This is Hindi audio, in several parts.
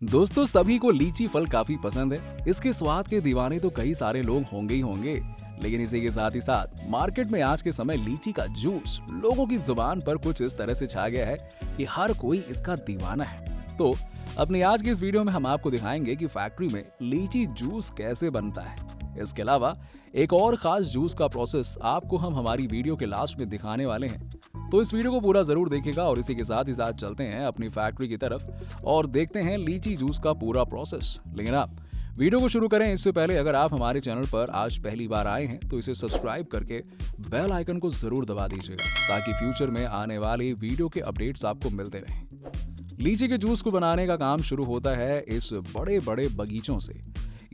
दोस्तों, सभी को लीची फल काफी पसंद है। इसके स्वाद के दीवाने तो कई सारे लोग होंगे ही होंगे। लेकिन इसी के साथ ही साथ मार्केट में आज के समय लीची का जूस लोगों की जुबान पर कुछ इस तरह से छा गया है कि हर कोई इसका दीवाना है। तो अपनी आज की इस वीडियो में हम आपको दिखाएंगे कि फैक्ट्री में लीची जूस कैसे बनता है। इसके अलावा एक और खास जूस का प्रोसेस आपको हम हमारी वीडियो के लास्ट में दिखाने वाले हैं। तो इस वीडियो को पूरा जरूर देखिएगा और इसी के साथ ही साथ चलते हैं अपनी फैक्ट्री की तरफ और देखते हैं लीची जूस का पूरा प्रोसेस। लेकिन आप वीडियो को शुरू करें इससे पहले अगर आप हमारे चैनल पर आज पहली बार आए हैं तो इसे सब्सक्राइब करके बेल आइकन को जरूर दबा दीजिएगा ताकि फ्यूचर में आने वाली वीडियो के अपडेट्स आपको मिलते रहें। लीची के जूस को बनाने का काम शुरू होता है इस बड़े बड़े बगीचों से।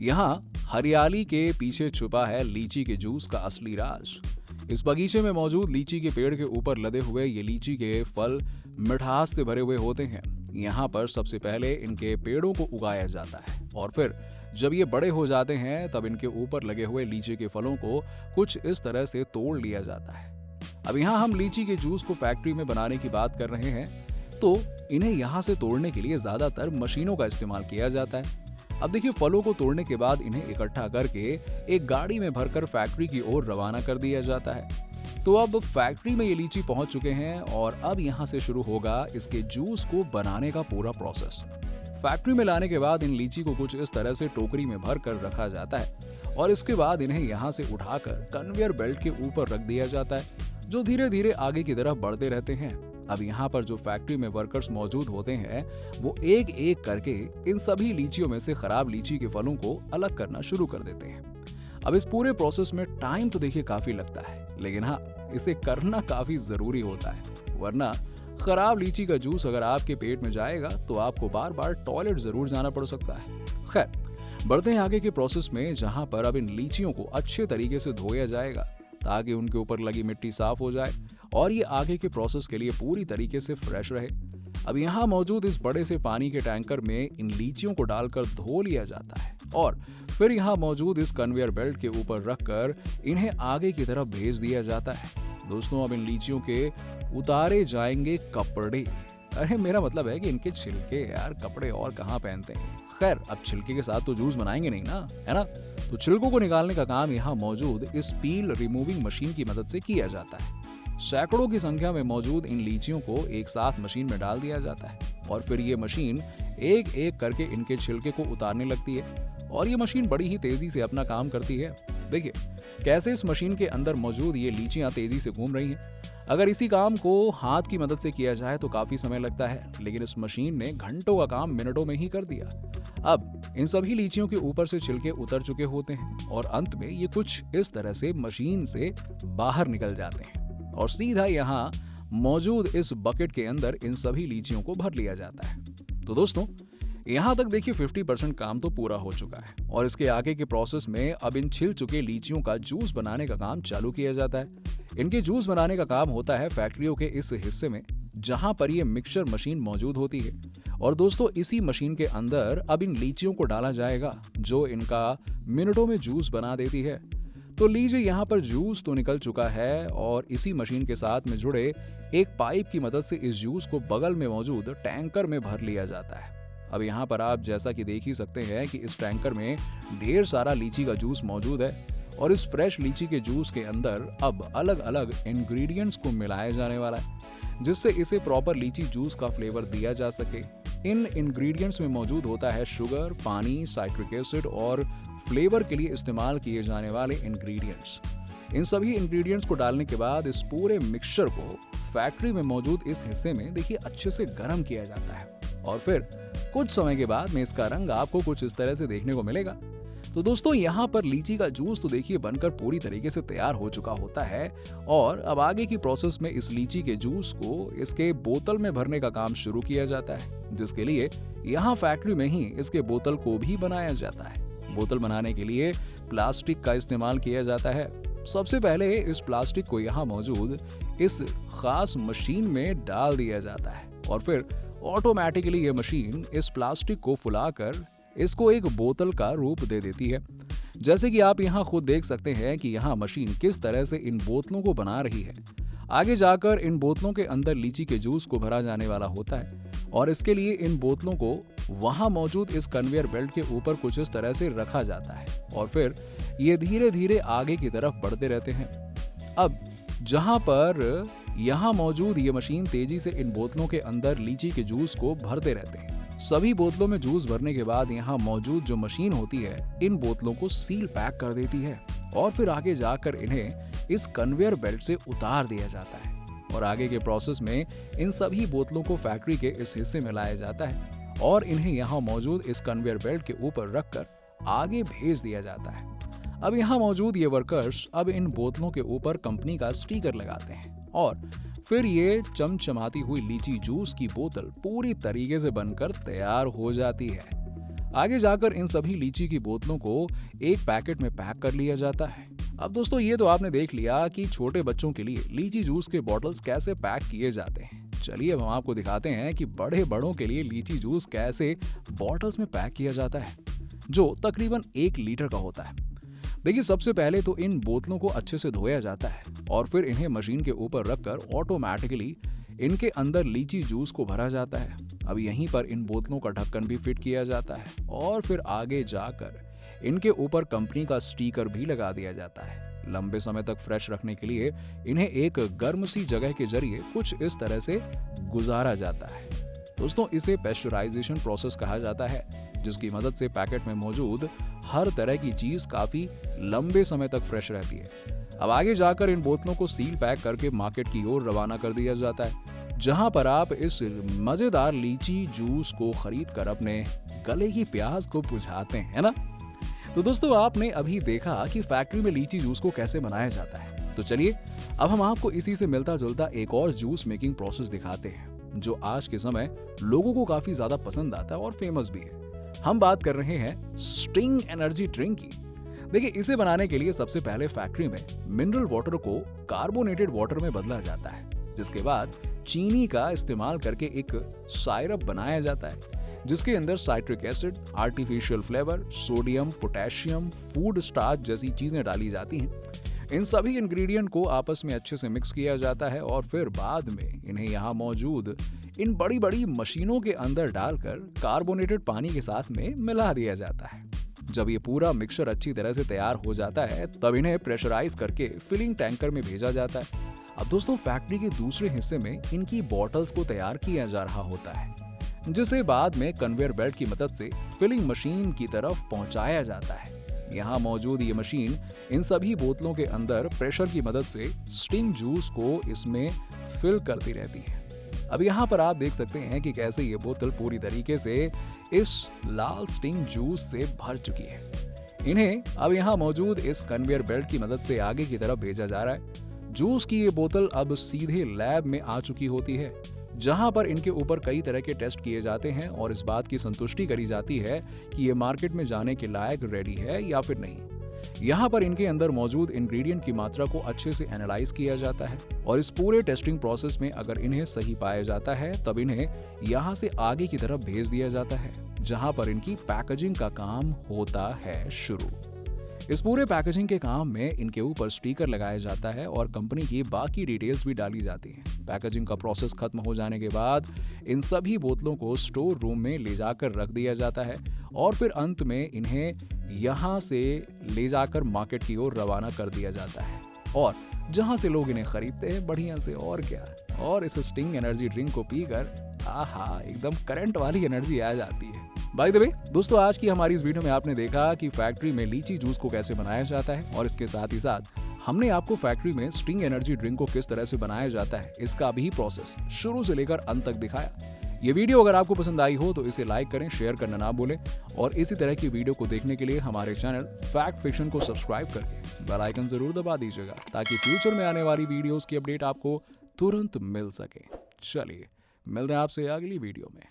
यहाँ हरियाली के पीछे छुपा है लीची के जूस का असली राज। इस बगीचे में मौजूद लीची के पेड़ के ऊपर लदे हुए ये लीची के फल मिठास से भरे हुए होते हैं। यहाँ पर सबसे पहले इनके पेड़ों को उगाया जाता है और फिर जब ये बड़े हो जाते हैं तब इनके ऊपर लगे हुए लीची के फलों को कुछ इस तरह से तोड़ लिया जाता है। अब यहाँ हम लीची के जूस को फैक्ट्री में बनाने की बात कर रहे हैं तो इन्हें यहाँ से तोड़ने के लिए ज्यादातर मशीनों का इस्तेमाल किया जाता है। अब देखिए, फलों को तोड़ने के बाद इन्हें इकट्ठा करके एक गाड़ी में भरकर फैक्ट्री की ओर रवाना कर दिया जाता है। तो अब फैक्ट्री में ये लीची पहुंच चुके हैं और अब यहाँ से शुरू होगा इसके जूस को बनाने का पूरा प्रोसेस। फैक्ट्री में लाने के बाद इन लीची को कुछ इस तरह से टोकरी में भर कर रखा जाता है और इसके बाद इन्हें यहाँ से उठाकर कन्वेयर बेल्ट के ऊपर रख दिया जाता है जो धीरे धीरे आगे की तरफ बढ़ते रहते हैं। अब यहाँ पर जो फैक्ट्री में वर्कर्स मौजूद होते हैं वो एक एक करके इन सभी लीचियों में से खराब लीची के फलों को अलग करना शुरू कर देते हैं। अब इस पूरे प्रोसेस में टाइम तो देखिए काफी लगता है, लेकिन हाँ, इसे करना काफी जरूरी होता है, वरना खराब लीची का जूस अगर आपके पेट में जाएगा तो आपको बार बार टॉयलेट जरूर जाना पड़ सकता है। खैर, बढ़ते हैं आगे के प्रोसेस में, जहाँ पर अब इन लीचियों को अच्छे तरीके से धोया जाएगा ताकि उनके ऊपर लगी मिट्टी साफ हो जाए और ये आगे के प्रोसेस के लिए पूरी तरीके से फ्रेश रहे। अब यहाँ मौजूद इस बड़े से पानी के टैंकर में इन लीचियों को डालकर धो लिया जाता है और फिर यहाँ मौजूद इस कन्वेयर बेल्ट के ऊपर रखकर इन्हें आगे की तरफ भेज दिया जाता है। दोस्तों, अब इन लीचियों के उतारे जाएंगे कपड़े। अरे मेरा मतलब है कि इनके छिलके, यार कपड़े और कहाँ पहनते हैं। खैर, अब छिलके के साथ तो जूस बनाएंगे नहीं ना, है ना? तो छिलकों को निकालने का काम यहाँ मौजूद इस पील रिमूविंग मशीन की मदद से किया जाता है। सैकड़ों की संख्या में मौजूद इन लीचियों को एक साथ मशीन में डाल दिया जाता है और फिर ये मशीन एक एक करके इनके छिलके को उतारने लगती है और ये मशीन बड़ी ही तेजी से अपना काम करती है। देखिए कैसे इस मशीन के अंदर मौजूद ये लीचियां तेजी से घूम रही हैं। अगर इसी काम को हाथ की मदद से किया जाए तो काफी समय लगता है, लेकिन इस मशीन ने घंटों का काम मिनटों में ही कर दिया। अब इन सभी लीचियों के ऊपर से छिलके उतर चुके होते हैं और अंत में ये कुछ इस तरह से मशीन से बाहर निकल जाते हैं और सीधा यहाँ मौजूद इस बकेट के अंदर इन सभी लीचियों को भर लिया जाता है। तो दोस्तों, यहाँ तक देखिए 50% काम तो पूरा हो चुका है और इसके आगे के प्रोसेस में अब इन छिल चुके लीचियों का जूस बनाने का काम चालू किया जाता है। इनके जूस बनाने का काम होता है फैक्ट्रियों के इस हिस्से में जहाँ पर ये मिक्सचर मशीन मौजूद होती है और दोस्तों, इसी मशीन के अंदर अब इन लीचियों को डाला जाएगा जो इनका मिनटों में जूस बना देती है। तो लीजिए, यहाँ पर जूस तो निकल चुका है और इसी मशीन के साथ में जुड़े एक पाइप की मदद से इस जूस को बगल में मौजूद टैंकर में भर लिया जाता है। अब यहाँ पर आप जैसा कि देख ही सकते हैं कि इस टैंकर में ढेर सारा लीची का जूस मौजूद है और इस फ्रेश लीची के जूस के अंदर अब अलग अलग इंग्रेडिएंट्स को मिलाया जाने वाला है जिससे इसे प्रॉपर लीची जूस का फ्लेवर दिया जा सके। इन इंग्रेडिएंट्स में मौजूद होता है शुगर, पानी, साइट्रिक एसिड और फ्लेवर के लिए इस्तेमाल किए जाने वाले इंग्रेडिएंट्स। इन सभी इंग्रेडिएंट्स को डालने के बाद इस पूरे मिक्सचर को फैक्ट्री में मौजूद इस हिस्से में देखिए अच्छे से गर्म किया जाता है और फिर कुछ समय के बाद में इसका रंग आपको कुछ इस तरह से देखने को मिलेगा। तो दोस्तों, यहाँ पर लीची का जूस तो देखिए बनकर पूरी तरीके से तैयार हो चुका होता है और अब आगे की प्रोसेस में इस लीची के जूस को इसके बोतल में भरने का काम शुरू किया जाता है, जिसके लिए यहाँ फैक्ट्री में ही इसके बोतल को भी बनाया जाता है। बोतल बनाने के लिए प्लास्टिक का इस्तेमाल किया जाता है। सबसे पहले इस प्लास्टिक को यहाँ मौजूद इस खास मशीन में डाल दिया जाता है और फिर ऑटोमेटिकली ये मशीन इस प्लास्टिक को फुलाकर इसको एक बोतल का रूप दे देती है। जैसे कि आप यहाँ खुद देख सकते हैं कि यहाँ मशीन किस तरह से इन बोतलों को बना रही है। आगे जाकर इन बोतलों के अंदर लीची के जूस को भरा जाने वाला होता है और इसके लिए इन बोतलों को वहां मौजूद इस कन्वेयर बेल्ट के ऊपर कुछ इस तरह से रखा जाता है और फिर ये धीरे धीरे आगे की तरफ बढ़ते रहते हैं। अब जहां पर यहाँ मौजूद ये मशीन तेजी से इन बोतलों के अंदर लीची के जूस को भरते रहते हैं। सभी बोतलों में जूस भरने के बाद यहाँ मौजूद जो मशीन होती है इन बोतलों को सील पैक कर देती है और फिर आगे जाकर इन्हें इस कन्वेयर बेल्ट से उतार दिया जाता है और आगे के प्रोसेस में इन सभी बोतलों को फैक्ट्री के इस हिस्से में लाया जाता है और इन्हें यहाँ मौजूद इस कन्वेयर बेल्ट के ऊपर रखकर आगे भेज दिया जाता है। अब यहाँ मौजूद ये वर्कर्स अब इन बोतलों के ऊपर कंपनी का स्टिकर लगाते हैं और फिर ये चमचमाती हुई लीची जूस की बोतल पूरी तरीके से बनकर तैयार हो जाती है। आगे जाकर इन सभी लीची की बोतलों को एक पैकेट में पैक कर लिया जाता है। अब दोस्तों ये तो आपने देख लिया कि छोटे बच्चों के लिए लीची जूस के बॉटल्स कैसे पैक किए जाते हैं। चलिए अब हम आपको दिखाते हैं कि बड़ों के लिए लीची जूस कैसे बॉटल्स में पैक किया जाता है, जो तकरीबन 1 लीटर का होता है। देखिए सबसे पहले तो इन बोतलों को अच्छे से धोया जाता है और फिर इन्हें मशीन के ऊपर रखकर ऑटोमेटिकली इनके अंदर लीची जूस को भरा जाता है। अब यहीं पर इन बोतलों का ढक्कन भी फिट किया जाता है और फिर आगे जाकर इनके ऊपर कंपनी का स्टिकर भी लगा दिया जाता है। लंबे समय तक फ्रेश रखने के लिए इन्हें एक गर्म सी जगह के जरिए कुछ इस तरह से गुजारा जाता है। दोस्तों इसे पेस्चराइजेशन प्रोसेस कहा जाता है, जिसकी मदद से पैकेट में मौजूद हर तरह की चीज काफी लंबे समय तक फ्रेश रहती है। अब आगे जाकर इन बोतलों को सील पैक करके मार्केट की ओर रवाना कर दिया जाता है, जहां पर आप इस मजेदार लीची जूस को खरीद कर अपने गले की प्यास को बुझाते हैं, है ना? तो दोस्तों आपने अभी देखा कि फैक्ट्री में लीची जूस को कैसे बनाया जाता है। तो चलिए अब हम आपको इसी से मिलता जुलता एक और जूस मेकिंग प्रोसेस दिखाते हैं, जो आज के समय लोगों को काफी ज्यादा पसंद आता है और फेमस भी है। हम बात कर रहे हैं स्टिंग एनर्जी ड्रिंक की। देखिए इसे बनाने के लिए सबसे पहले फैक्ट्री में मिनरल वाटर को कार्बोनेटेड वाटर में बदला जाता है, जिसके बाद चीनी का इस्तेमाल करके एक साइरप बनाया जाता है, जिसके अंदर citric acid, artificial flavour, sodium, potassium, food starch जैसी चीजें डाली जाती हैं। इन सभी इंग्रेडिएंट को आपस में अच्छे से मिक्स किया जाता है और फिर बाद में इन्हें यहाँ मौजूद इन बड़ी बड़ी मशीनों के अंदर डालकर कार्बोनेटेड पानी के साथ में मिला दिया जाता है। जब ये पूरा मिक्सचर अच्छी तरह से तैयार हो जाता है तब इन्हें प्रेशराइज करके फिलिंग टैंकर में भेजा जाता है। अब दोस्तों फैक्ट्री के दूसरे हिस्से में इनकी बॉटल्स को तैयार किया जा रहा होता है, जिसे बाद में कन्वेयर बेल्ट की मदद से फिलिंग मशीन की तरफ पहुंचाया जाता है। यहाँ मौजूद ये मशीन इन सभी बोतलों के अंदर प्रेशर की मदद से स्टिंग जूस को इसमें फिल करती रहती है। अब यहाँ पर आप देख सकते हैं कि कैसे ये बोतल पूरी तरीके से इस लाल स्टिंग जूस से भर चुकी है। इन्हें अब यहाँ मौजूद इस कन्वेयर बेल्ट की मदद से आगे की तरफ भेजा जा रहा है। जूस की ये बोतल अब सीधे लैब में आ चुकी होती है, जहां पर इनके ऊपर कई तरह के टेस्ट किए जाते हैं और इस बात की संतुष्टि करी जाती है कि ये मार्केट में जाने के लायक रेडी है या फिर नहीं। यहाँ पर इनके अंदर मौजूद इंग्रेडिएंट की मात्रा को अच्छे से एनालाइज किया जाता है और इस पूरे टेस्टिंग प्रोसेस में अगर इन्हें सही पाया जाता है तब इन्हें यहाँ से आगे की तरफ भेज दिया जाता है, जहाँ पर इनकी पैकेजिंग का काम होता है शुरू। इस पूरे पैकेजिंग के काम में इनके ऊपर स्टिकर लगाया जाता है और कंपनी की बाकी डिटेल्स भी डाली जाती हैं। पैकेजिंग का प्रोसेस खत्म हो जाने के बाद इन सभी बोतलों को स्टोर रूम में ले जाकर रख दिया जाता है और फिर अंत में इन्हें यहाँ से ले जाकर मार्केट की ओर रवाना कर दिया जाता है और जहाँ से लोग इन्हें खरीदते हैं बढ़िया से। और क्या, और इस स्टिंग एनर्जी ड्रिंक को पीकर आहा एकदम करंट वाली एनर्जी आ जाती है। बाय द वे दोस्तों, आज की हमारी इस वीडियो में आपने देखा कि फैक्ट्री में लीची जूस को कैसे बनाया जाता है और इसके साथ ही साथ हमने आपको फैक्ट्री में स्टिंग एनर्जी ड्रिंक को किस तरह से बनाया जाता है इसका भी प्रोसेस शुरू से लेकर अंत तक दिखाया। ये वीडियो अगर आपको पसंद आई हो तो इसे लाइक करें, शेयर करना ना भूलें और इसी तरह की वीडियो को देखने के लिए हमारे चैनल फैक्ट फिक्शन को सब्सक्राइब करके बेल आइकन जरूर दबा दीजिएगा, ताकि फ्यूचर में आने वाली वीडियोस की अपडेट आपको तुरंत मिल सके। चलिए मिलते हैं आपसे अगली वीडियो में।